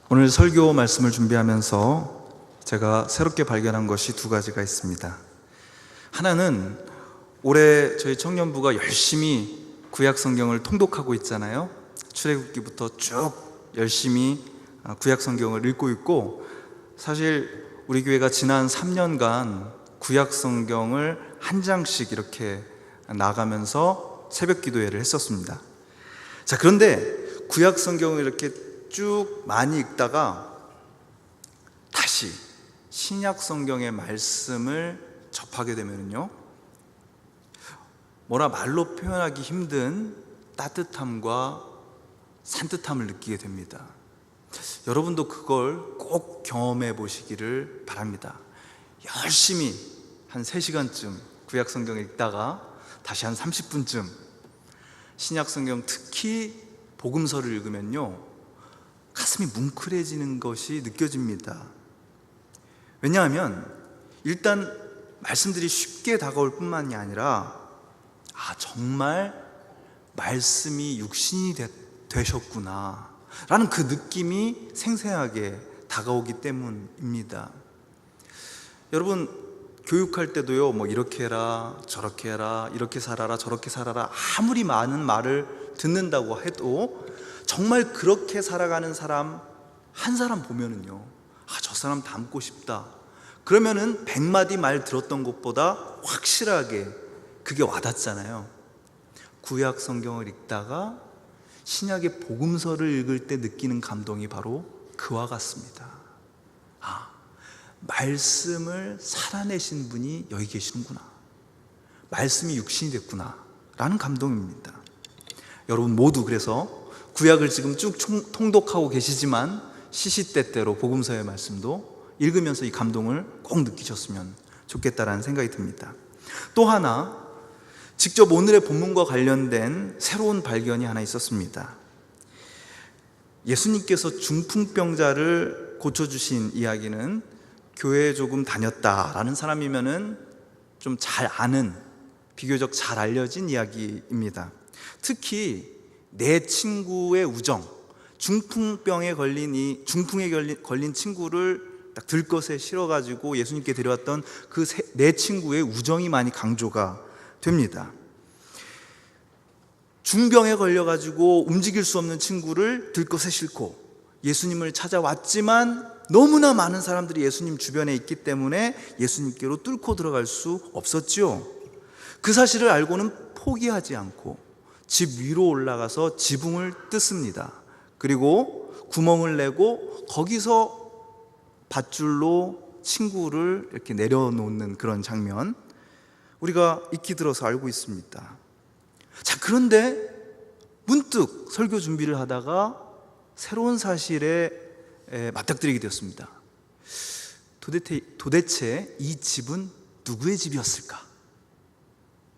오늘 설교 말씀을 준비하면서 제가 새롭게 발견한 것이 두 가지가 있습니다. 하나는 올해 저희 청년부가 열심히 구약 성경을 통독하고 있잖아요. 출애굽기부터 쭉 열심히 구약 성경을 읽고 있고, 사실 우리 교회가 지난 3년간 구약 성경을 한 장씩 이렇게 나가면서 새벽 기도회를 했었습니다. 자, 그런데 구약 성경을 이렇게 쭉 많이 읽다가 다시 신약 성경의 말씀을 접하게 되면요, 뭐라 말로 표현하기 힘든 따뜻함과 산뜻함을 느끼게 됩니다. 여러분도 그걸 꼭 경험해 보시기를 바랍니다. 열심히 한 3시간쯤 구약 성경을 읽다가 다시 한 30분쯤 신약 성경, 특히 복음서를 읽으면요, 가슴이 뭉클해지는 것이 느껴집니다. 왜냐하면 일단 말씀들이 쉽게 다가올 뿐만이 아니라 정말 말씀이 육신이 되셨구나 라는 그 느낌이 생생하게 다가오기 때문입니다. 여러분, 교육할 때도요, 뭐 이렇게 해라, 저렇게 해라, 이렇게 살아라, 저렇게 살아라, 아무리 많은 말을 듣는다고 해도 정말 그렇게 살아가는 사람 한 사람 보면은요, 저 사람 닮고 싶다, 그러면은 100마디 말 들었던 것보다 확실하게 그게 와닿잖아요. 구약 성경을 읽다가 신약의 복음서를 읽을 때 느끼는 감동이 바로 그와 같습니다. 말씀을 살아내신 분이 여기 계시는구나, 말씀이 육신이 됐구나 라는 감동입니다. 여러분 모두 그래서 구약을 지금 쭉 통독하고 계시지만 시시때때로 복음서의 말씀도 읽으면서 이 감동을 꼭 느끼셨으면 좋겠다라는 생각이 듭니다. 또 하나, 직접 오늘의 본문과 관련된 새로운 발견이 하나 있었습니다. 예수님께서 중풍병자를 고쳐주신 이야기는 교회에 조금 다녔다라는 사람이면은 좀 잘 아는, 비교적 잘 알려진 이야기입니다. 특히 내 친구의 우정, 중풍에 걸린 친구를 딱 들것에 실어가지고 예수님께 데려왔던 그 내 친구의 우정이 많이 강조가 됩니다. 중병에 걸려가지고 움직일 수 없는 친구를 들것에 싣고 예수님을 찾아왔지만 너무나 많은 사람들이 예수님 주변에 있기 때문에 예수님께로 뚫고 들어갈 수 없었지요. 그 사실을 알고는 포기하지 않고 집 위로 올라가서 지붕을 뜯습니다. 그리고 구멍을 내고 거기서 밧줄로 친구를 이렇게 내려놓는 그런 장면, 우리가 익히 들어서 알고 있습니다. 자, 그런데 문득 설교 준비를 하다가 새로운 사실에 맞닥뜨리게 되었습니다. 도대체 이 집은 누구의 집이었을까?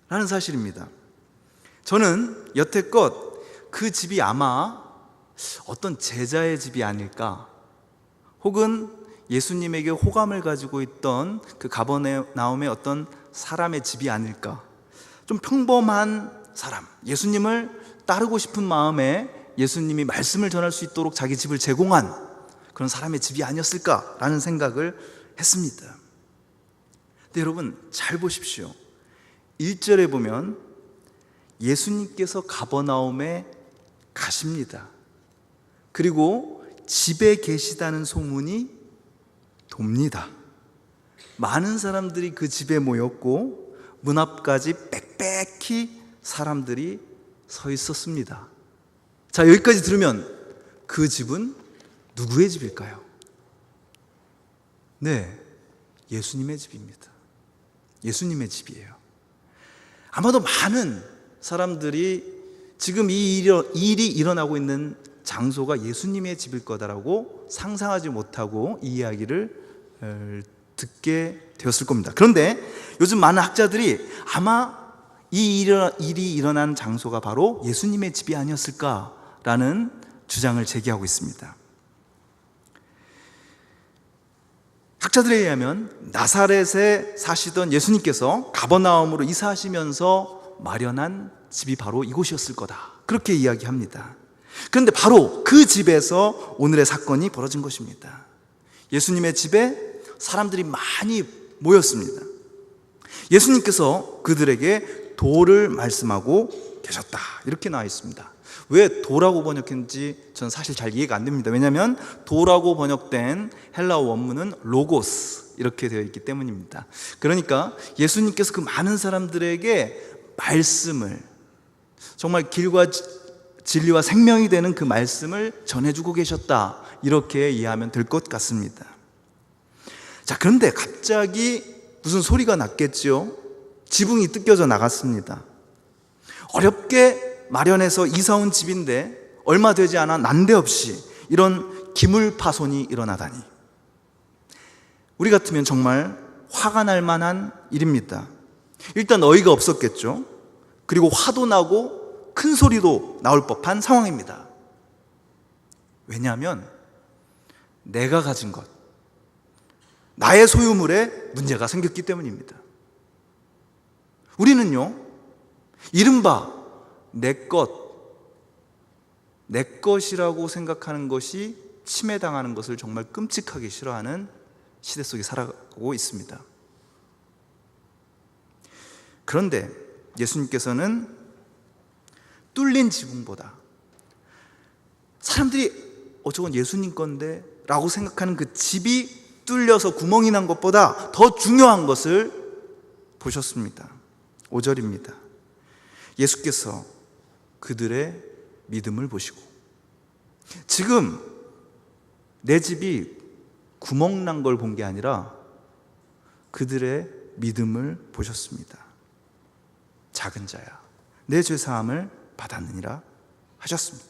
라는 사실입니다. 저는 여태껏 그 집이 아마 어떤 제자의 집이 아닐까, 혹은 예수님에게 호감을 가지고 있던 그 가버나움의 어떤 사람의 집이 아닐까, 좀 평범한 사람, 예수님을 따르고 싶은 마음에 예수님이 말씀을 전할 수 있도록 자기 집을 제공한 그런 사람의 집이 아니었을까라는 생각을 했습니다. 근데 여러분 잘 보십시오. 1절에 보면 예수님께서 가버나움에 가십니다. 그리고 집에 계시다는 소문이 돕니다. 많은 사람들이 그 집에 모였고 문 앞까지 빽빽히 사람들이 서 있었습니다. 자, 여기까지 들으면 그 집은 누구의 집일까요? 네, 예수님의 집입니다. 예수님의 집이에요. 아마도 많은 사람들이 지금 이 일이 일어나고 있는 장소가 예수님의 집일 거다라고 상상하지 못하고 이 이야기를 듣게 되었을 겁니다. 그런데 요즘 많은 학자들이 아마 이 일이 일어난 장소가 바로 예수님의 집이 아니었을까라는 주장을 제기하고 있습니다. 학자들에 의하면 나사렛에 사시던 예수님께서 가버나움으로 이사하시면서 마련한 집이 바로 이곳이었을 거다, 그렇게 이야기합니다. 그런데 바로 그 집에서 오늘의 사건이 벌어진 것입니다. 예수님의 집에 사람들이 많이 모였습니다. 예수님께서 그들에게 도를 말씀하고 계셨다, 이렇게 나와 있습니다. 왜 도라고 번역했는지 저는 사실 잘 이해가 안 됩니다. 왜냐하면 도라고 번역된 헬라어 원문은 로고스, 이렇게 되어 있기 때문입니다. 그러니까 예수님께서 그 많은 사람들에게 말씀을, 정말 길과 진리와 생명이 되는 그 말씀을 전해주고 계셨다, 이렇게 이해하면 될 것 같습니다. 자, 그런데 갑자기 무슨 소리가 났겠죠? 지붕이 뜯겨져 나갔습니다. 어렵게 마련해서 이사 온 집인데 얼마 되지 않아 난데없이 이런 기물 파손이 일어나다니, 우리 같으면 정말 화가 날 만한 일입니다. 일단 어이가 없었겠죠. 그리고 화도 나고 큰 소리도 나올 법한 상황입니다. 왜냐하면 내가 가진 것, 나의 소유물에 문제가 생겼기 때문입니다. 우리는요, 이른바 내 것이라고 생각하는 것이 침해당하는 것을 정말 끔찍하게 싫어하는 시대 속에 살아가고 있습니다. 그런데 예수님께서는 뚫린 지붕보다 사람들이 저건 예수님 건데 라고 생각하는 그 집이 뚫려서 구멍이 난 것보다 더 중요한 것을 보셨습니다. 5절입니다. 예수께서 그들의 믿음을 보시고, 지금 내 집이 구멍 난 걸 본 게 아니라 그들의 믿음을 보셨습니다. 작은 자야, 내 죄사함을 받았느니라 하셨습니다.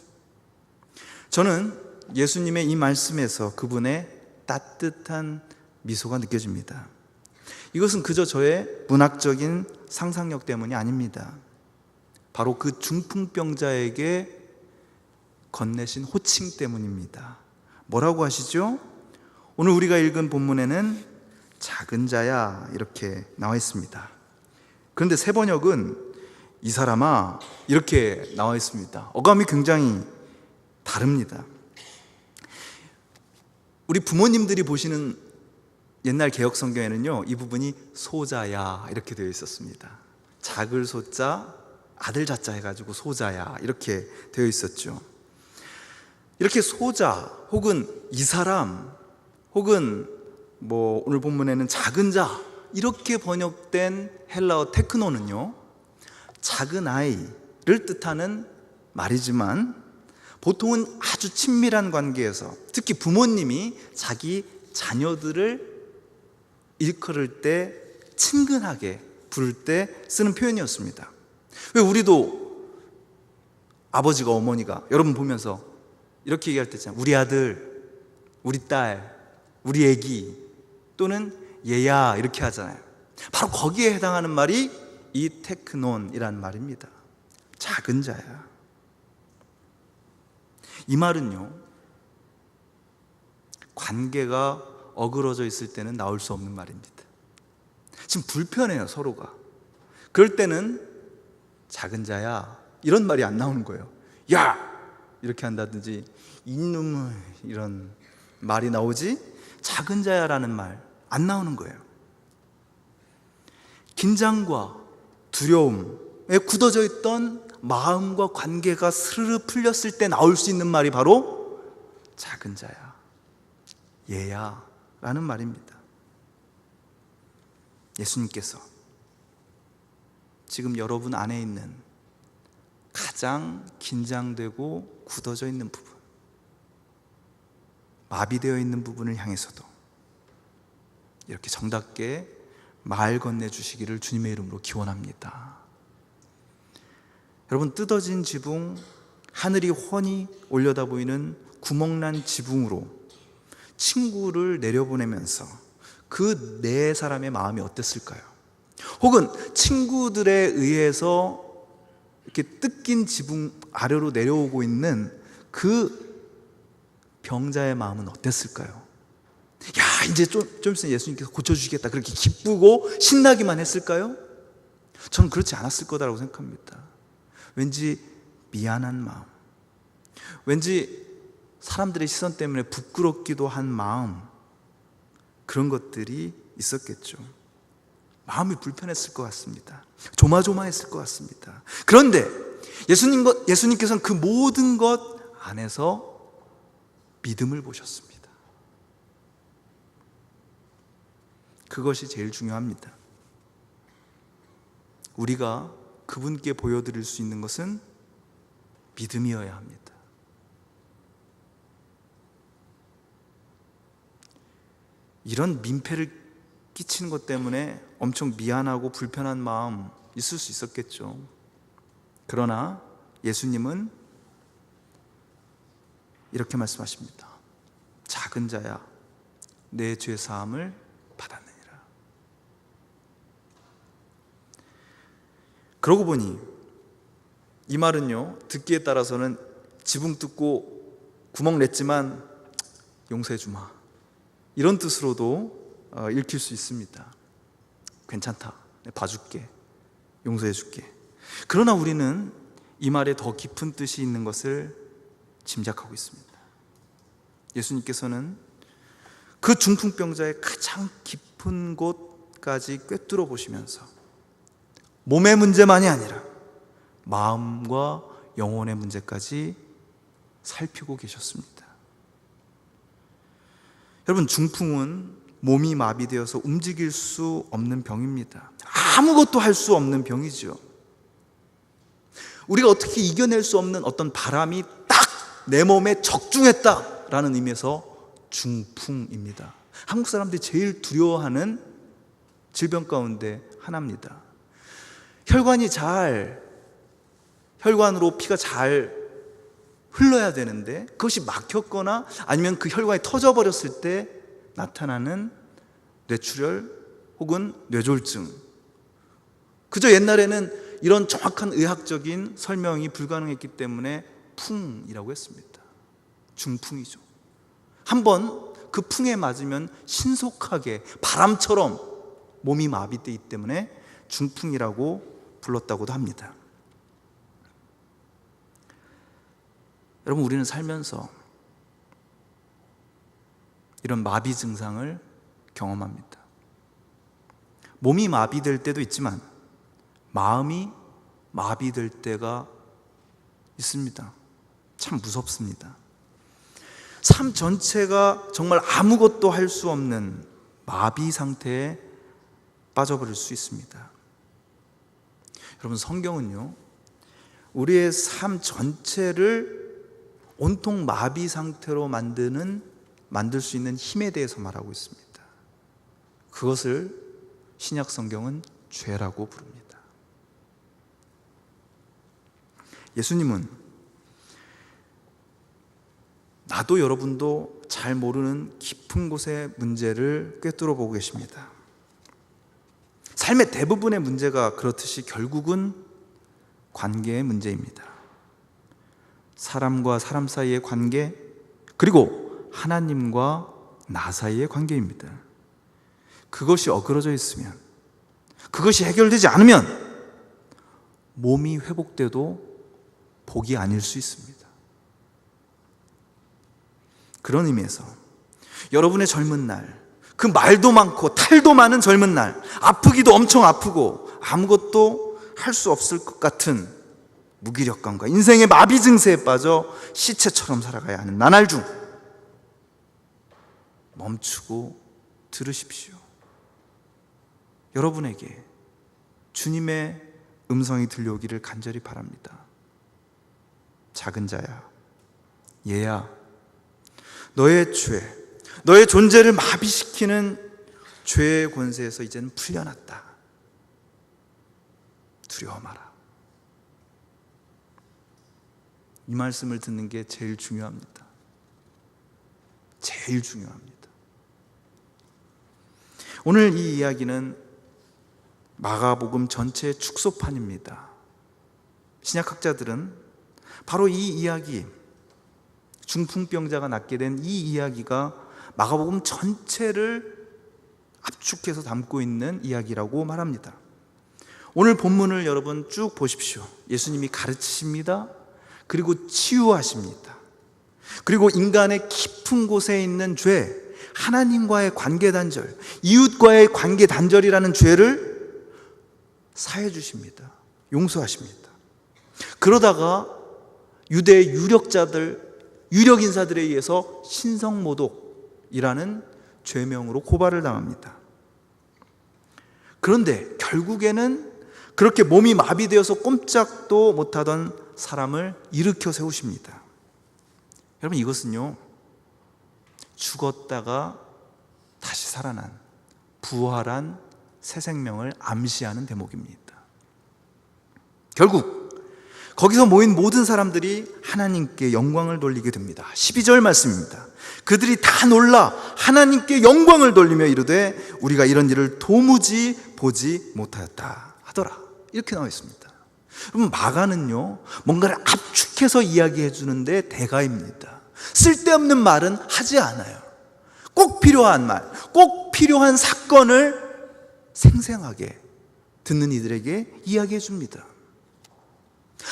저는 예수님의 이 말씀에서 그분의 따뜻한 미소가 느껴집니다. 이것은 그저 저의 문학적인 상상력 때문이 아닙니다. 바로 그 중풍병자에게 건네신 호칭 때문입니다. 뭐라고 하시죠? 오늘 우리가 읽은 본문에는 작은 자야, 이렇게 나와 있습니다. 그런데 새 번역은 이 사람아, 이렇게 나와 있습니다. 어감이 굉장히 다릅니다. 우리 부모님들이 보시는 옛날 개역 성경에는요, 이 부분이 소자야, 이렇게 되어 있었습니다. 작을 소자, 아들 자자 해가지고 소자야, 이렇게 되어 있었죠. 이렇게 소자 혹은 이 사람 혹은 오늘 본문에는 작은 자, 이렇게 번역된 헬라어 테크노는요, 작은 아이를 뜻하는 말이지만 보통은 아주 친밀한 관계에서, 특히 부모님이 자기 자녀들을 일컬을 때 친근하게 부를 때 쓰는 표현이었습니다. 왜 우리도 아버지가 어머니가 여러분 보면서 이렇게 얘기할 때 있잖아요. 우리 아들, 우리 딸, 우리 애기, 또는 얘야, 이렇게 하잖아요. 바로 거기에 해당하는 말이 이 테크논이란 말입니다. 작은 자야. 이 말은요, 관계가 어그러져 있을 때는 나올 수 없는 말입니다. 지금 불편해요, 서로가. 그럴 때는 작은 자야, 이런 말이 안 나오는 거예요. 야! 이렇게 한다든지 이놈의 이런 말이 나오지, 작은 자야라는 말 안 나오는 거예요. 긴장과 두려움에 굳어져 있던 마음과 관계가 스르르 풀렸을 때 나올 수 있는 말이 바로 작은 자야, 얘야 라는 말입니다. 예수님께서 지금 여러분 안에 있는 가장 긴장되고 굳어져 있는 부분, 마비되어 있는 부분을 향해서도 이렇게 정답게 말 건네주시기를 주님의 이름으로 기원합니다. 여러분, 뜯어진 지붕, 하늘이 훤히 올려다 보이는 구멍난 지붕으로 친구를 내려보내면서 그 네 사람의 마음이 어땠을까요? 혹은 친구들에 의해서 이렇게 뜯긴 지붕 아래로 내려오고 있는 그 병자의 마음은 어땠을까요? 야, 이제 좀 있으면 예수님께서 고쳐주시겠다, 그렇게 기쁘고 신나기만 했을까요? 저는 그렇지 않았을 거다라고 생각합니다. 왠지 미안한 마음, 왠지 사람들의 시선 때문에 부끄럽기도 한 마음, 그런 것들이 있었겠죠. 마음이 불편했을 것 같습니다. 조마조마했을 것 같습니다. 그런데 예수님께서는 그 모든 것 안에서 믿음을 보셨습니다. 그것이 제일 중요합니다. 우리가 그분께 보여드릴 수 있는 것은 믿음이어야 합니다. 이런 민폐를 끼치는 것 때문에 엄청 미안하고 불편한 마음 있을 수 있었겠죠. 그러나 예수님은 이렇게 말씀하십니다. 작은 자야, 내 죄 사함을 받았느니라. 그러고 보니 이 말은요, 듣기에 따라서는 지붕 뚫고 구멍 냈지만 용서해 주마, 이런 뜻으로도 읽힐 수 있습니다. 괜찮다, 봐줄게, 용서해 줄게. 그러나 우리는 이 말에 더 깊은 뜻이 있는 것을 짐작하고 있습니다. 예수님께서는 그 중풍병자의 가장 깊은 곳까지 꿰뚫어 보시면서 몸의 문제만이 아니라 마음과 영혼의 문제까지 살피고 계셨습니다. 여러분, 중풍은 몸이 마비되어서 움직일 수 없는 병입니다. 아무것도 할 수 없는 병이죠. 우리가 어떻게 이겨낼 수 없는 어떤 바람이 딱 내 몸에 적중했다라는 의미에서 중풍입니다. 한국 사람들이 제일 두려워하는 질병 가운데 하나입니다. 혈관으로 피가 잘 흘러야 되는데 그것이 막혔거나 아니면 그 혈관이 터져버렸을 때 나타나는 뇌출혈 혹은 뇌졸중. 그저 옛날에는 이런 정확한 의학적인 설명이 불가능했기 때문에 풍이라고 했습니다. 중풍이죠. 한번 그 풍에 맞으면 신속하게 바람처럼 몸이 마비되기 때문에 중풍이라고 불렀다고도 합니다. 여러분, 우리는 살면서 이런 마비 증상을 경험합니다. 몸이 마비될 때도 있지만 마음이 마비될 때가 있습니다. 참 무섭습니다. 삶 전체가 정말 아무것도 할 수 없는 마비 상태에 빠져버릴 수 있습니다. 여러분, 성경은요, 우리의 삶 전체를 온통 마비 상태로 만들 수 있는 힘에 대해서 말하고 있습니다. 그것을 신약 성경은 죄라고 부릅니다. 예수님은 나도 여러분도 잘 모르는 깊은 곳의 문제를 꿰뚫어 보고 계십니다. 삶의 대부분의 문제가 그렇듯이 결국은 관계의 문제입니다. 사람과 사람 사이의 관계, 그리고 하나님과 나 사이의 관계입니다. 그것이 어그러져 있으면, 그것이 해결되지 않으면 몸이 회복돼도 복이 아닐 수 있습니다. 그런 의미에서 여러분의 젊은 날, 그 말도 많고 탈도 많은 젊은 날, 아프기도 엄청 아프고 아무것도 할 수 없을 것 같은 무기력감과 인생의 마비 증세에 빠져 시체처럼 살아가야 하는 나날 중 멈추고 들으십시오. 여러분에게 주님의 음성이 들려오기를 간절히 바랍니다. 작은 자야, 얘야, 너의 죄, 너의 존재를 마비시키는 죄의 권세에서 이제는 풀려났다. 두려워 마라. 이 말씀을 듣는 게 제일 중요합니다. 제일 중요합니다. 오늘 이 이야기는 마가복음 전체의 축소판입니다. 신약학자들은 바로 이 이야기, 중풍병자가 낫게 된 이 이야기가 마가복음 전체를 압축해서 담고 있는 이야기라고 말합니다. 오늘 본문을 여러분 쭉 보십시오. 예수님이 가르치십니다. 그리고 치유하십니다. 그리고 인간의 깊은 곳에 있는 죄, 하나님과의 관계 단절, 이웃과의 관계 단절이라는 죄를 사해 주십니다. 용서하십니다. 그러다가 유대의 유력 인사들에 의해서 신성모독이라는 죄명으로 고발을 당합니다. 그런데 결국에는 그렇게 몸이 마비되어서 꼼짝도 못하던 사람을 일으켜 세우십니다. 여러분, 이것은요, 죽었다가 다시 살아난, 부활한 새 생명을 암시하는 대목입니다. 결국 거기서 모인 모든 사람들이 하나님께 영광을 돌리게 됩니다. 12절 말씀입니다. 그들이 다 놀라 하나님께 영광을 돌리며 이르되 우리가 이런 일을 도무지 보지 못하였다 하더라. 이렇게 나와 있습니다. 여러분, 마가는요, 뭔가를 압축해서 이야기해 주는데 대가입니다. 쓸데없는 말은 하지 않아요. 꼭 필요한 말, 꼭 필요한 사건을 생생하게 듣는 이들에게 이야기해 줍니다.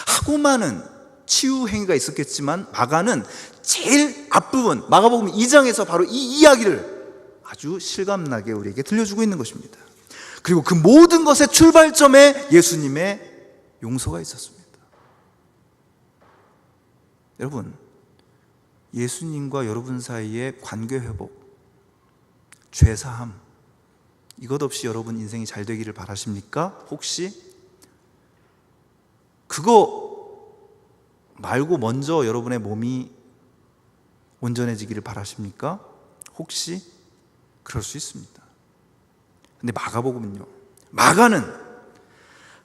하고 많은 치유 행위가 있었겠지만 마가는 제일 앞부분, 마가복음 2장에서 바로 이 이야기를 아주 실감나게 우리에게 들려주고 있는 것입니다. 그리고 그 모든 것의 출발점에 예수님의 용서가 있었습니다. 여러분, 예수님과 여러분 사이의 관계 회복, 죄사함, 이것 없이 여러분 인생이 잘 되기를 바라십니까? 혹시 그거 말고 먼저 여러분의 몸이 온전해지기를 바라십니까? 혹시 그럴 수 있습니다. 근데 마가복음은요, 마가는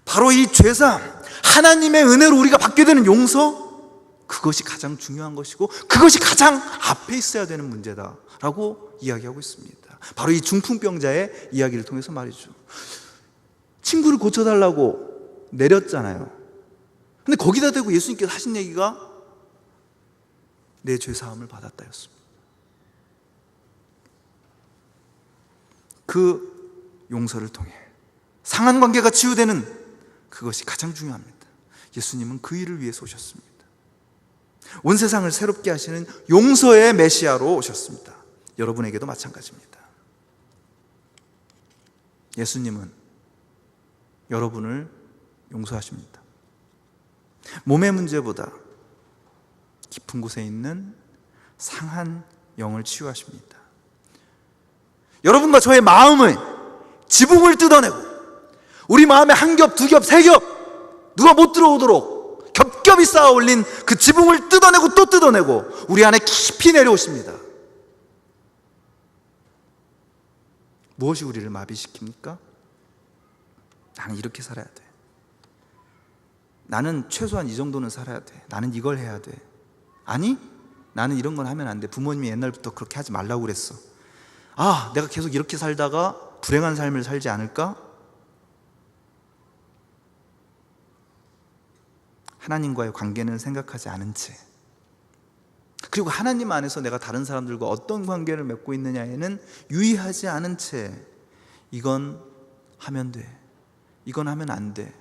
바로 이 죄사함, 하나님의 은혜로 우리가 받게 되는 용서, 그것이 가장 중요한 것이고 그것이 가장 앞에 있어야 되는 문제다라고 이야기하고 있습니다. 바로 이 중풍병자의 이야기를 통해서 말이죠. 친구를 고쳐달라고 내렸잖아요. 근데 거기다 대고 예수님께서 하신 얘기가 내 죄사함을 받았다였습니다. 그 용서를 통해 상한 관계가 치유되는 그것이 가장 중요합니다. 예수님은 그 일을 위해서 오셨습니다. 온 세상을 새롭게 하시는 용서의 메시아로 오셨습니다. 여러분에게도 마찬가지입니다. 예수님은 여러분을 용서하십니다. 몸의 문제보다 깊은 곳에 있는 상한 영을 치유하십니다. 여러분과 저의 마음의 지붕을 뜯어내고 우리 마음에 한 겹, 두 겹, 세 겹 누가 못 들어오도록 겹겹이 쌓아 올린 그 지붕을 뜯어내고 또 뜯어내고 우리 안에 깊이 내려오십니다. 무엇이 우리를 마비시킵니까? 나는 이렇게 살아야 돼. 나는 최소한 이 정도는 살아야 돼. 나는 이걸 해야 돼. 아니, 나는 이런 건 하면 안 돼. 부모님이 옛날부터 그렇게 하지 말라고 그랬어. 아, 내가 계속 이렇게 살다가 불행한 삶을 살지 않을까? 하나님과의 관계는 생각하지 않은 채, 그리고 하나님 안에서 내가 다른 사람들과 어떤 관계를 맺고 있느냐에는 유의하지 않은 채 이건 하면 돼, 이건 하면 안 돼,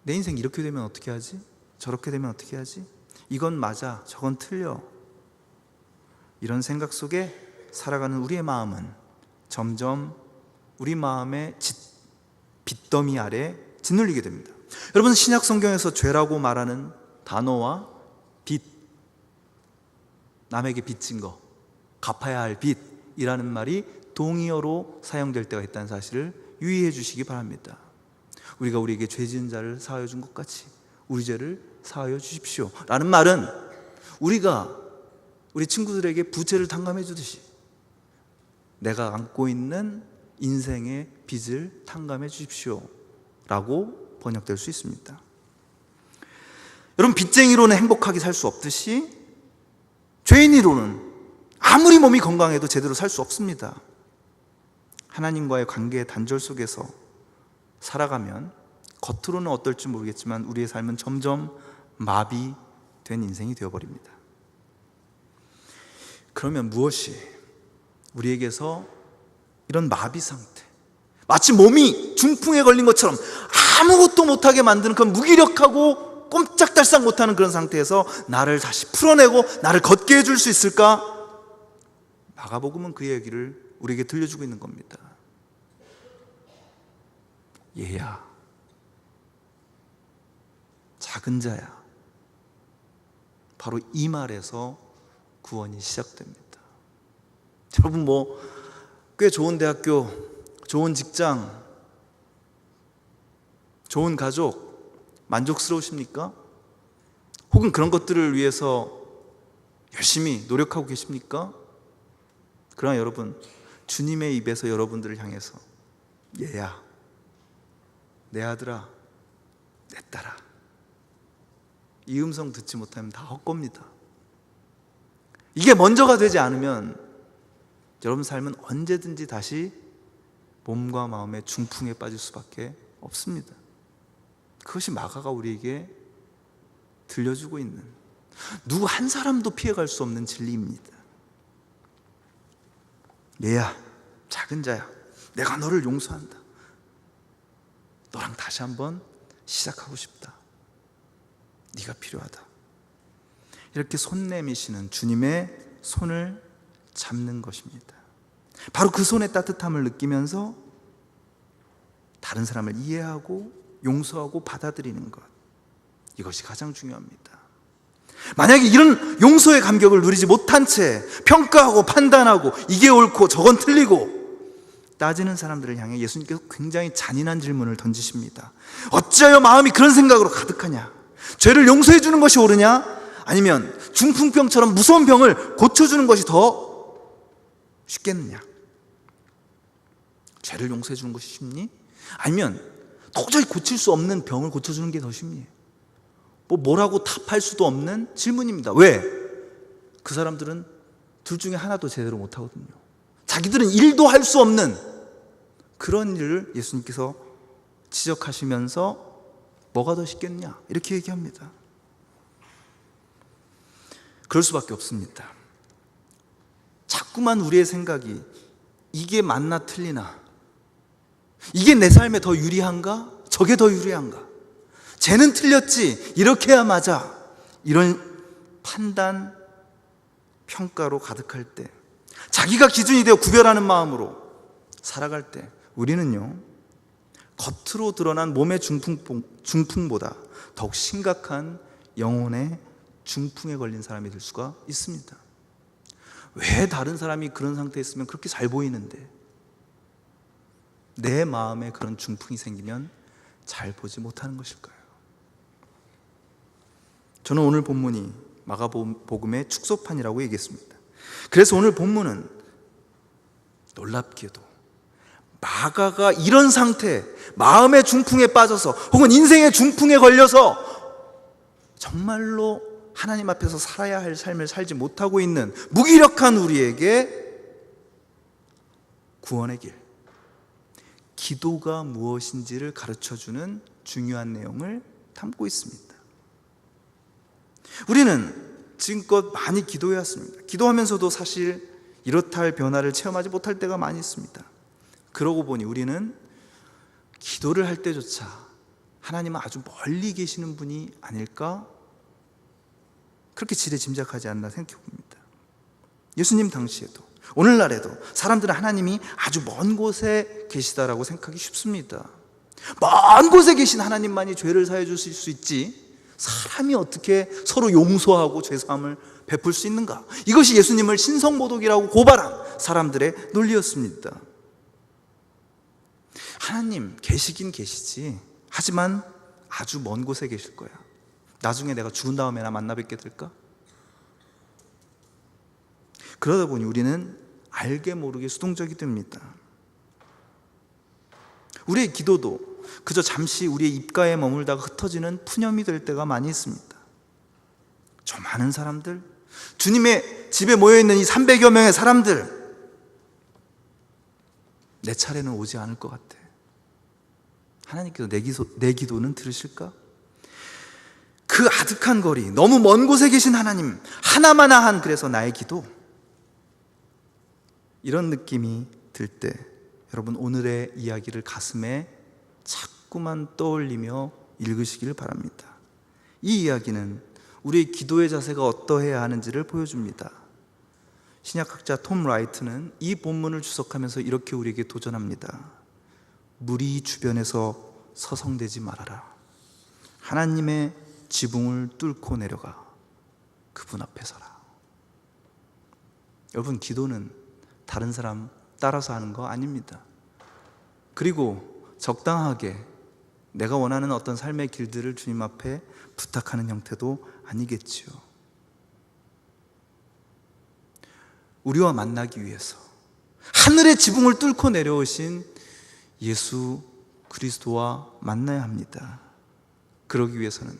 내 인생 이렇게 되면 어떻게 하지? 저렇게 되면 어떻게 하지? 이건 맞아, 저건 틀려, 이런 생각 속에 살아가는 우리의 마음은 점점 우리 마음의 빚더미 아래 짓눌리게 됩니다. 여러분, 신약 성경에서 죄라고 말하는 단어와 빚, 남에게 빚진 거, 갚아야 할 빚이라는 말이 동의어로 사용될 때가 있다는 사실을 유의해 주시기 바랍니다. 우리가 우리에게 죄 지은 자를 사하여 준 것 같이 우리 죄를 사하여 주십시오 라는 말은 우리가 우리 친구들에게 부채를 탕감해 주듯이 내가 안고 있는 인생의 빚을 탕감해 주십시오 라고 번역될 수 있습니다. 여러분, 빚쟁이로는 행복하게 살 수 없듯이 죄인으로는 아무리 몸이 건강해도 제대로 살 수 없습니다. 하나님과의 관계의 단절 속에서 살아가면 겉으로는 어떨지 모르겠지만 우리의 삶은 점점 마비된 인생이 되어버립니다. 그러면 무엇이 우리에게서 이런 마비 상태, 마치 몸이 중풍에 걸린 것처럼 아무것도 못하게 만드는 그 무기력하고 꼼짝달싹 못하는 그런 상태에서 나를 다시 풀어내고 나를 걷게 해줄 수 있을까? 마가복음은 그 얘기를 우리에게 들려주고 있는 겁니다. 얘야, 작은 자야. 바로 이 말에서 구원이 시작됩니다. 여러분, 꽤 좋은 대학교, 좋은 직장, 좋은 가족, 만족스러우십니까? 혹은 그런 것들을 위해서 열심히 노력하고 계십니까? 그러나 여러분, 주님의 입에서 여러분들을 향해서 얘야, 내 아들아, 내 딸아, 이 음성 듣지 못하면 다 헛겁니다. 이게 먼저가 되지 않으면 여러분 삶은 언제든지 다시 몸과 마음의 중풍에 빠질 수밖에 없습니다. 그것이 마가가 우리에게 들려주고 있는, 누구 한 사람도 피해갈 수 없는 진리입니다. 얘야, 작은 자야, 내가 너를 용서한다. 너랑 다시 한번 시작하고 싶다. 네가 필요하다. 이렇게 손 내미시는 주님의 손을 잡는 것입니다. 바로 그 손의 따뜻함을 느끼면서 다른 사람을 이해하고 용서하고 받아들이는 것, 이것이 가장 중요합니다. 만약에 이런 용서의 감격을 누리지 못한 채 평가하고 판단하고 이게 옳고 저건 틀리고 따지는 사람들을 향해 예수님께서 굉장히 잔인한 질문을 던지십니다. 어찌하여 마음이 그런 생각으로 가득하냐? 죄를 용서해 주는 것이 옳으냐? 아니면 중풍병처럼 무서운 병을 고쳐주는 것이 더 쉽겠느냐? 죄를 용서해 주는 것이 쉽니? 아니면 도저히 고칠 수 없는 병을 고쳐주는 게 더 쉽니? 뭐라고 답할 수도 없는 질문입니다. 왜? 그 사람들은 둘 중에 하나도 제대로 못하거든요. 자기들은 일도 할 수 없는 그런 일을 예수님께서 지적하시면서 뭐가 더 쉽겠냐? 이렇게 얘기합니다. 그럴 수밖에 없습니다. 자꾸만 우리의 생각이 이게 맞나 틀리나, 이게 내 삶에 더 유리한가? 저게 더 유리한가? 쟤는 틀렸지, 이렇게 해야 맞아, 이런 판단, 평가로 가득할 때, 자기가 기준이 되어 구별하는 마음으로 살아갈 때 우리는요, 겉으로 드러난 몸의 중풍보다 더욱 심각한 영혼의 중풍에 걸린 사람이 될 수가 있습니다. 왜 다른 사람이 그런 상태에 있으면 그렇게 잘 보이는데 내 마음에 그런 중풍이 생기면 잘 보지 못하는 것일까요? 저는 오늘 본문이 마가복음의 축소판이라고 얘기했습니다. 그래서 오늘 본문은 놀랍게도 마가가 이런 상태, 마음의 중풍에 빠져서 혹은 인생의 중풍에 걸려서 정말로 하나님 앞에서 살아야 할 삶을 살지 못하고 있는 무기력한 우리에게 구원의 길, 기도가 무엇인지를 가르쳐주는 중요한 내용을 담고 있습니다. 우리는 지금껏 많이 기도해왔습니다. 기도하면서도 사실 이렇다 할 변화를 체험하지 못할 때가 많이 있습니다. 그러고 보니 우리는 기도를 할 때조차 하나님은 아주 멀리 계시는 분이 아닐까, 그렇게 지레짐작하지 않나 생각해 봅니다. 예수님 당시에도 오늘날에도 사람들은 하나님이 아주 먼 곳에 계시다라고 생각하기 쉽습니다. 먼 곳에 계신 하나님만이 죄를 사해 주실 수 있지, 사람이 어떻게 서로 용서하고 죄사함을 베풀 수 있는가? 이것이 예수님을 신성모독이라고 고발한 사람들의 논리였습니다. 하나님 계시긴 계시지, 하지만 아주 먼 곳에 계실 거야. 나중에 내가 죽은 다음에나 만나 뵙게 될까? 그러다 보니 우리는 알게 모르게 수동적이 됩니다. 우리의 기도도 그저 잠시 우리의 입가에 머물다가 흩어지는 푸념이 될 때가 많이 있습니다. 저 많은 사람들, 주님의 집에 모여있는 이 300여 명의 사람들, 내 차례는 오지 않을 것 같아. 하나님께서 내 기도는 들으실까? 그 아득한 거리, 너무 먼 곳에 계신 하나님 하나마나 한, 그래서 나의 기도, 이런 느낌이 들 때 여러분 오늘의 이야기를 가슴에 자꾸만 떠올리며 읽으시기를 바랍니다. 이 이야기는 우리의 기도의 자세가 어떠해야 하는지를 보여줍니다. 신약학자 톰 라이트는 이 본문을 주석하면서 이렇게 우리에게 도전합니다. 무리 주변에서 서성대지 말아라. 하나님의 지붕을 뚫고 내려가 그분 앞에 서라. 여러분, 기도는 다른 사람 따라서 하는 거 아닙니다. 그리고 적당하게 내가 원하는 어떤 삶의 길들을 주님 앞에 부탁하는 형태도 아니겠지요. 우리와 만나기 위해서 하늘의 지붕을 뚫고 내려오신 예수 그리스도와 만나야 합니다. 그러기 위해서는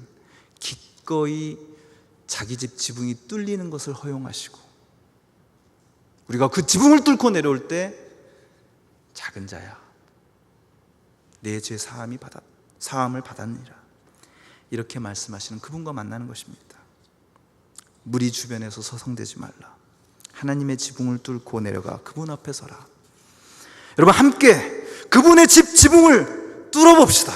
기꺼이 자기 집 지붕이 뚫리는 것을 허용하시고, 우리가 그 지붕을 뚫고 내려올 때 작은 자야, 내 죄 사함을 받았느니라, 이렇게 말씀하시는 그분과 만나는 것입니다. 무리 주변에서 서성대지 말라. 하나님의 지붕을 뚫고 내려가 그분 앞에 서라. 여러분, 함께 그분의 집 지붕을 뚫어봅시다.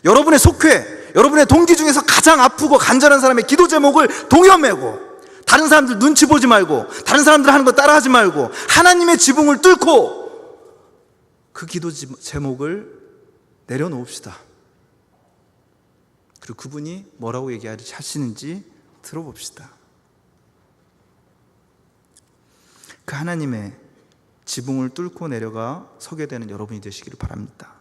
여러분의 속회, 여러분의 동기 중에서 가장 아프고 간절한 사람의 기도 제목을 동여매고, 다른 사람들 눈치 보지 말고, 다른 사람들 하는 거 따라하지 말고, 하나님의 지붕을 뚫고 그 기도 제목을 내려놓읍시다. 그리고 그분이 뭐라고 얘기하시는지 들어봅시다. 그 하나님의 지붕을 뚫고 내려가 서게 되는 여러분이 되시기를 바랍니다.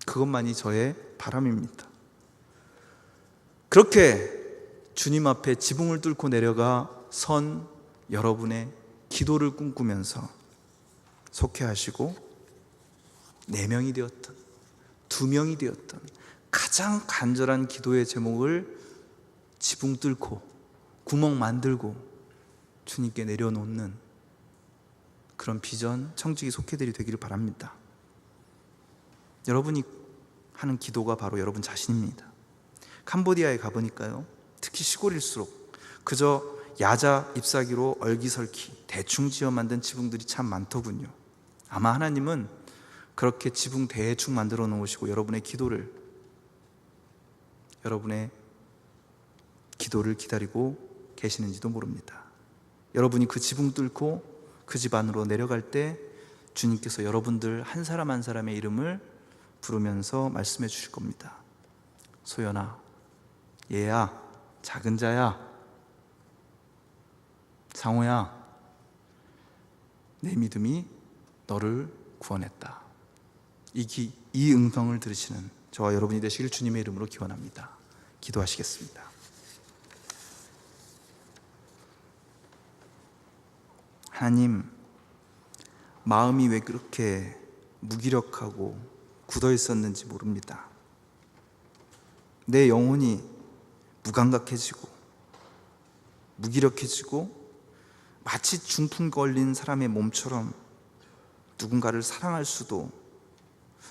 그것만이 저의 바람입니다. 그렇게 주님 앞에 지붕을 뚫고 내려가 선 여러분의 기도를 꿈꾸면서 속회하시고 4명이 되었던 2명이 되었던 가장 간절한 기도의 제목을 지붕 뚫고 구멍 만들고 주님께 내려놓는 그런 비전 청지기 속회들이 되기를 바랍니다. 여러분이 하는 기도가 바로 여러분 자신입니다. 캄보디아에 가보니까요, 특히 시골일수록 그저 야자 잎사귀로 얼기설키 대충 지어 만든 지붕들이 참 많더군요. 아마 하나님은 그렇게 지붕 대충 만들어 놓으시고 여러분의 기도를 기다리고 계시는지도 모릅니다. 여러분이 그 지붕 뚫고 그 집 안으로 내려갈 때 주님께서 여러분들 한 사람 한 사람의 이름을 부르면서 말씀해 주실 겁니다. 소연아, 얘야, 작은 자야, 상호야, 내 믿음이 너를 구원했다. 이 음성을 들으시는 저와 여러분이 되시길 주님의 이름으로 기원합니다. 기도하시겠습니다. 하나님, 마음이 왜 그렇게 무기력하고 굳어 있었는지 모릅니다. 내 영혼이 무감각해지고 무기력해지고 마치 중풍 걸린 사람의 몸처럼 누군가를 사랑할 수도,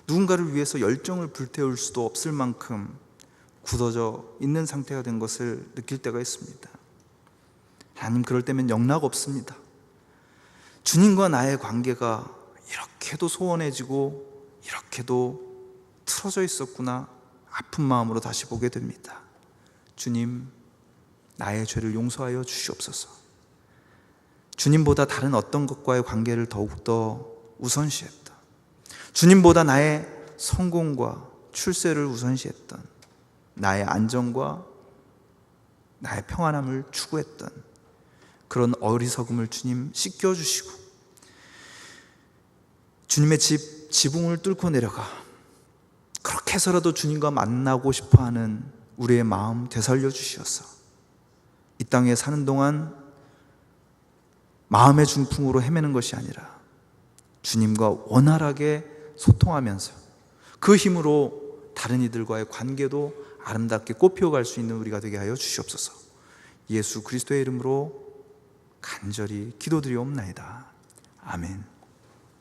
누군가를 위해서 열정을 불태울 수도 없을 만큼 굳어져 있는 상태가 된 것을 느낄 때가 있습니다. 하나님, 그럴 때면 영락 없습니다. 주님과 나의 관계가 이렇게도 소원해지고 이렇게도 틀어져 있었구나, 아픈 마음으로 다시 보게 됩니다. 주님, 나의 죄를 용서하여 주시옵소서. 주님보다 다른 어떤 것과의 관계를 더욱더 우선시했다. 주님보다 나의 성공과 출세를 우선시했던, 나의 안정과 나의 평안함을 추구했던 그런 어리석음을 주님 씻겨주시고 주님의 지붕을 뚫고 내려가 그렇게 해서라도 주님과 만나고 싶어하는 우리의 마음 되살려 주시어서 이 땅에 사는 동안 마음의 중풍으로 헤매는 것이 아니라 주님과 원활하게 소통하면서 그 힘으로 다른 이들과의 관계도 아름답게 꽃피워갈 수 있는 우리가 되게 하여 주시옵소서. 예수 그리스도의 이름으로 간절히 기도드리옵나이다. 아멘.